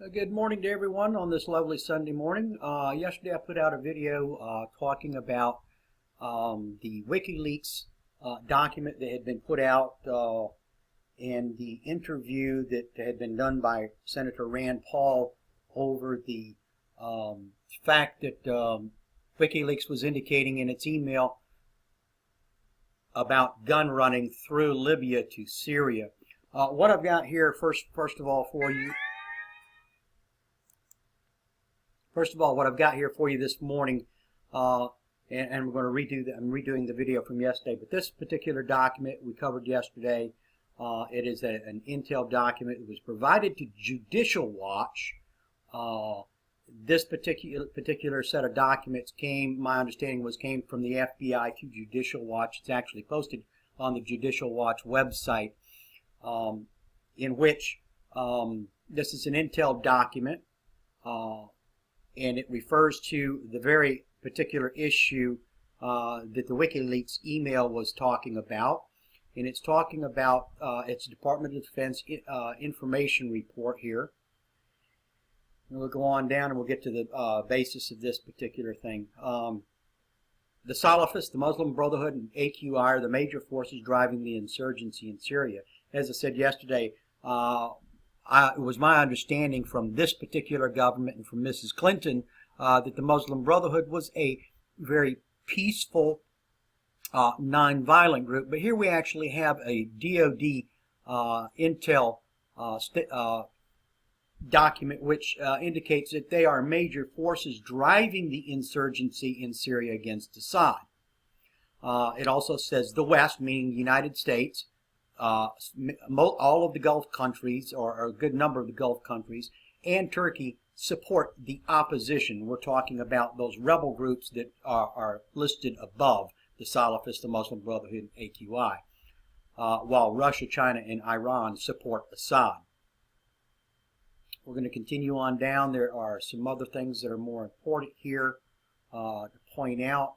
Good morning to everyone on this lovely Sunday morning. Yesterday I put out a video talking about the Wikileaks document that had been put out and the interview that had been done by Senator Rand Paul over the fact that Wikileaks was indicating in its email about gun running through Libya to Syria. What I've got here first of all for you. First of all, what I've got here for you this morning, and we're going to redo that. I'm redoing the video from yesterday, but this particular document we covered yesterday, it is an intel document that was provided to Judicial Watch. This particular set of documents my understanding came from the FBI to Judicial Watch. It's actually posted on the Judicial Watch website, in which this is an intel document. And it refers to the very particular issue that the Wikileaks email was talking about. And it's talking about its Department of Defense information report here. And we'll go on down and we'll get to the basis of this particular thing. The Salafists, the Muslim Brotherhood, and AQI are the major forces driving the insurgency in Syria. As I said yesterday, it was my understanding from this particular government and from Mrs. Clinton that the Muslim Brotherhood was a very peaceful, non-violent group. But here we actually have a DOD intel document which indicates that they are major forces driving the insurgency in Syria against Assad. It also says the West, meaning the United States, all of the Gulf countries, or a good number of the Gulf countries, and Turkey support the opposition. We're talking about those rebel groups that are listed above, the Salafists, the Muslim Brotherhood, and AQI, while Russia, China, and Iran support Assad. We're going to continue on down. There are some other things that are more important here to point out.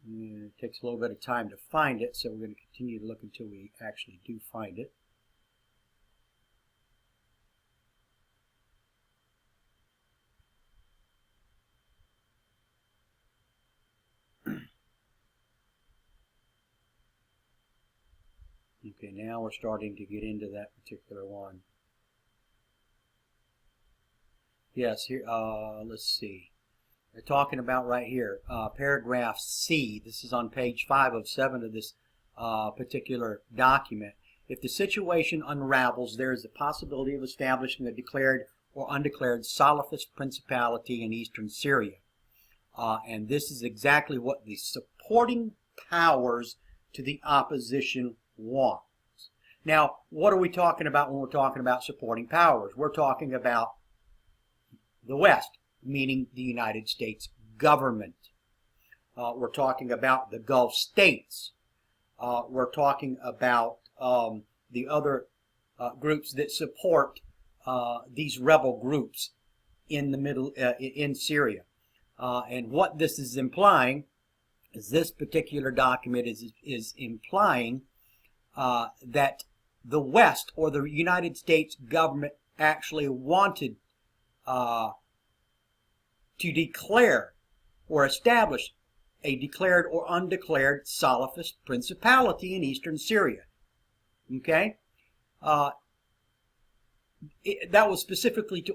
It takes a little bit of time to find it, so we're going to continue to look until we actually do find it. Okay, now we're starting to get into that particular one. Yes, here, let's see. They're talking about right here, paragraph C. This is on page 5 of 7 of this particular document. If the situation unravels, there is the possibility of establishing a declared or undeclared Salafist principality in eastern Syria. And this is exactly what the supporting powers to the opposition want. Now, what are we talking about when we're talking about supporting powers? We're talking about the West, meaning the United States government. We're talking about the Gulf states. We're talking about the other groups that support these rebel groups in the in Syria. And what this is implying is this particular document is implying that the West, or the United States government, actually wanted to declare or establish a declared or undeclared Salafist principality in eastern Syria. Okay? That was specifically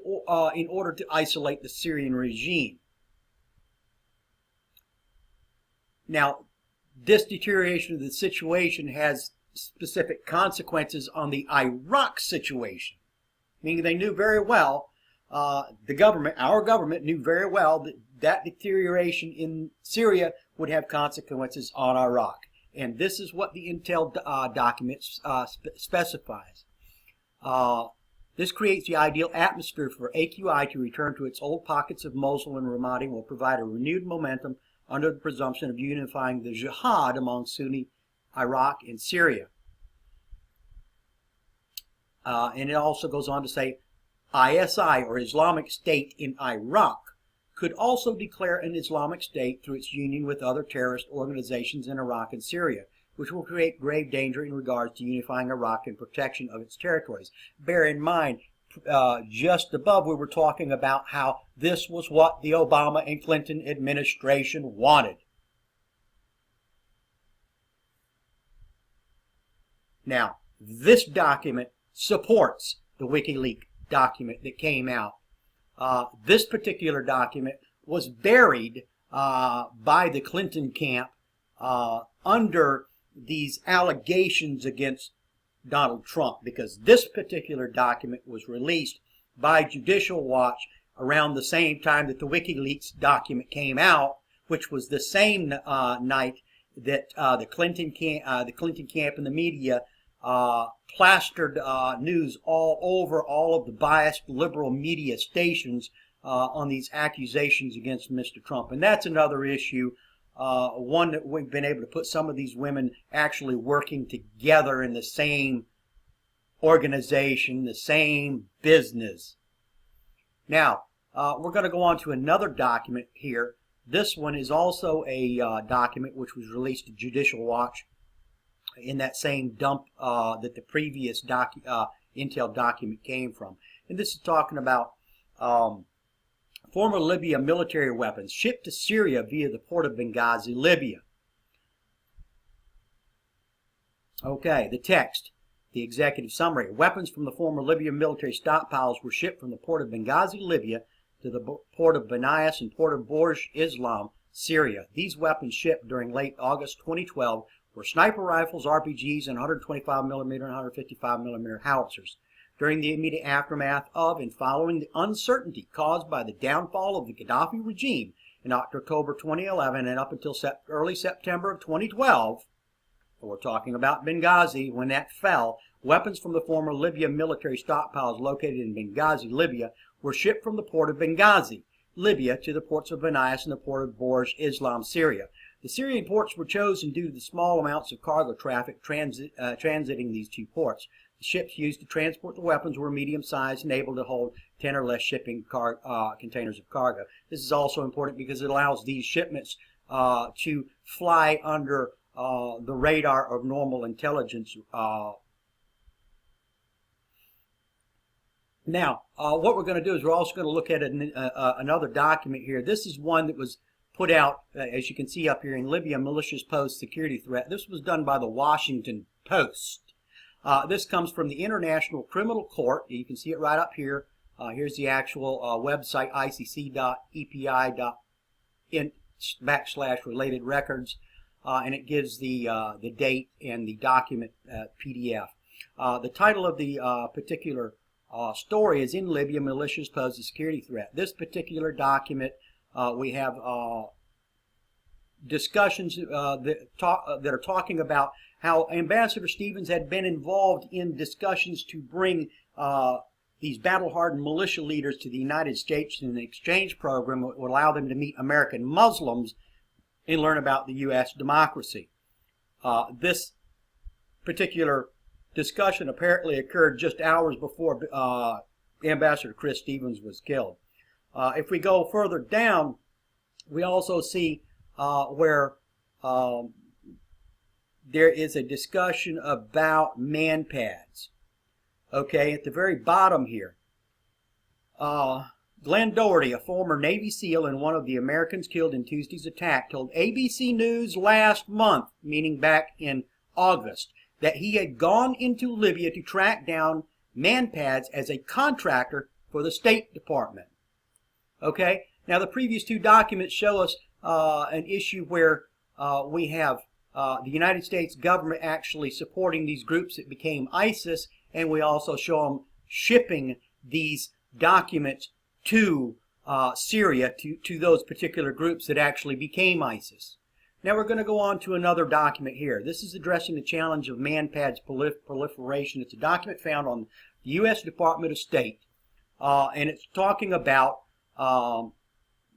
in order to isolate the Syrian regime. Now, this deterioration of the situation has specific consequences on the Iraq situation, meaning they knew very well, the government, our government, knew very well that deterioration in Syria would have consequences on Iraq. And this is what the intel document specifies. This creates the ideal atmosphere for AQI to return to its old pockets of Mosul and Ramadi and will provide a renewed momentum under the presumption of unifying the jihad among Sunni Iraq and Syria. And it also goes on to say ISI, or Islamic State in Iraq, could also declare an Islamic State through its union with other terrorist organizations in Iraq and Syria, which will create grave danger in regards to unifying Iraq and protection of its territories. Bear in mind, just above we were talking about how this was what the Obama and Clinton administration wanted. Now, this document supports the Wikileaks document that came out. This particular document was buried by the Clinton camp under these allegations against Donald Trump, because this particular document was released by Judicial Watch around the same time that the Wikileaks document came out, which was the same night that the Clinton camp and the media plastered news all over all of the biased liberal media stations on these accusations against Mr. Trump. And that's another issue, one that we've been able to put some of these women actually working together in the same organization, the same business. Now, we're going to go on to another document here. This one is also a document which was released to Judicial Watch in that same dump that the previous Intel document came from. And this is talking about former Libya military weapons shipped to Syria via the port of Benghazi, Libya. Okay, the text, the executive summary. Weapons from the former Libya military stockpiles were shipped from the port of Benghazi, Libya, to the port of Banias and port of Borj Islam, Syria. These weapons shipped during late August 2012 were sniper rifles, RPGs, and 125mm and 155mm howitzers. During the immediate aftermath of and following the uncertainty caused by the downfall of the Gaddafi regime in October 2011 and up until early September of 2012, we're talking about Benghazi, when that fell, weapons from the former Libya military stockpiles located in Benghazi, Libya, were shipped from the port of Benghazi, Libya, to the ports of Banias and the port of Borj Islam, Syria. The Syrian ports were chosen due to the small amounts of cargo traffic transiting these two ports. The ships used to transport the weapons were medium-sized and able to hold 10 or less shipping containers of cargo. This is also important because it allows these shipments to fly under the radar of normal intelligence. Now, what we're going to do is we're also going to look at another document here. This is one that was put out, as you can see up here, in Libya, malicious pose security threat. This was done by the Washington Post. This comes from the International Criminal Court. You can see it right up here. Here's the actual website, icc.epi.in/related records, and it gives the date and the document PDF. The title of the particular story is In Libya, Malicious Pose a Security Threat. This particular document, we have discussions that are talking about how Ambassador Stevens had been involved in discussions to bring these battle-hardened militia leaders to the United States in an exchange program that would allow them to meet American Muslims and learn about the U.S. democracy. This particular discussion apparently occurred just hours before Ambassador Chris Stevens was killed. If we go further down, we also see where there is a discussion about man pads. Okay, at the very bottom here, Glenn Doherty, a former Navy SEAL and one of the Americans killed in Tuesday's attack, told ABC News last month, meaning back in August, that he had gone into Libya to track down man pads as a contractor for the State Department. Okay, now the previous two documents show us an issue where we have the United States government actually supporting these groups that became ISIS, and we also show them shipping these documents to Syria, to those particular groups that actually became ISIS. Now we're going to go on to another document here. This is addressing the challenge of man pads proliferation. It's a document found on the U.S. Department of State, and it's talking about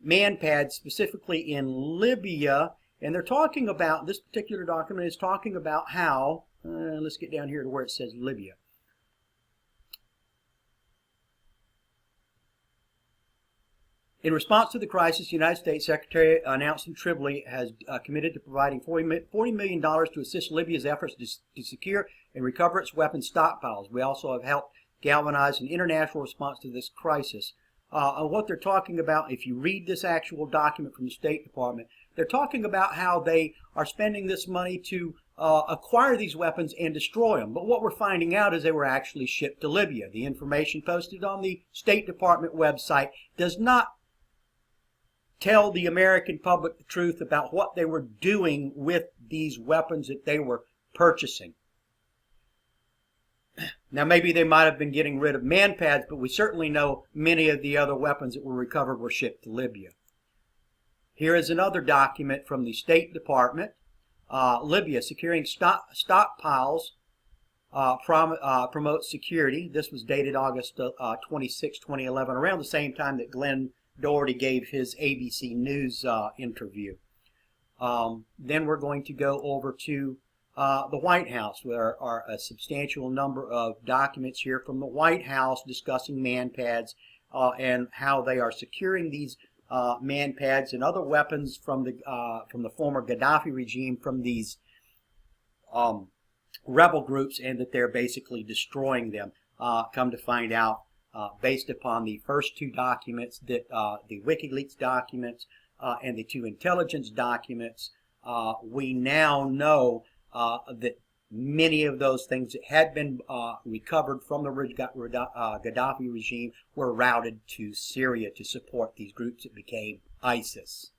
man pads specifically in Libya, and they're talking about, this particular document is talking about how, let's get down here to where it says Libya. In response to the crisis, the United States Secretary announced in Tripoli has committed to providing $40 million to assist Libya's efforts to secure and recover its weapons stockpiles. We also have helped galvanize an international response to this crisis. And what they're talking about, if you read this actual document from the State Department, they're talking about how they are spending this money to acquire these weapons and destroy them. But what we're finding out is they were actually shipped to Libya. The information posted on the State Department website does not tell the American public the truth about what they were doing with these weapons that they were purchasing. Now, maybe they might have been getting rid of man pads, but we certainly know many of the other weapons that were recovered were shipped to Libya. Here is another document from the State Department. Libya, securing stockpiles promotes security. This was dated August 26, 2011, around the same time that Glenn Doherty gave his ABC News interview. Then we're going to go over to the White House. There are a substantial number of documents here from the White House discussing man pads and how they are securing these man pads and other weapons from the former Gaddafi regime from these rebel groups, and that they're basically destroying them. Come to find out, based upon the first two documents, that the Wikileaks documents and the two intelligence documents, we now know that many of those things that had been recovered from the Gaddafi regime were routed to Syria to support these groups that became ISIS.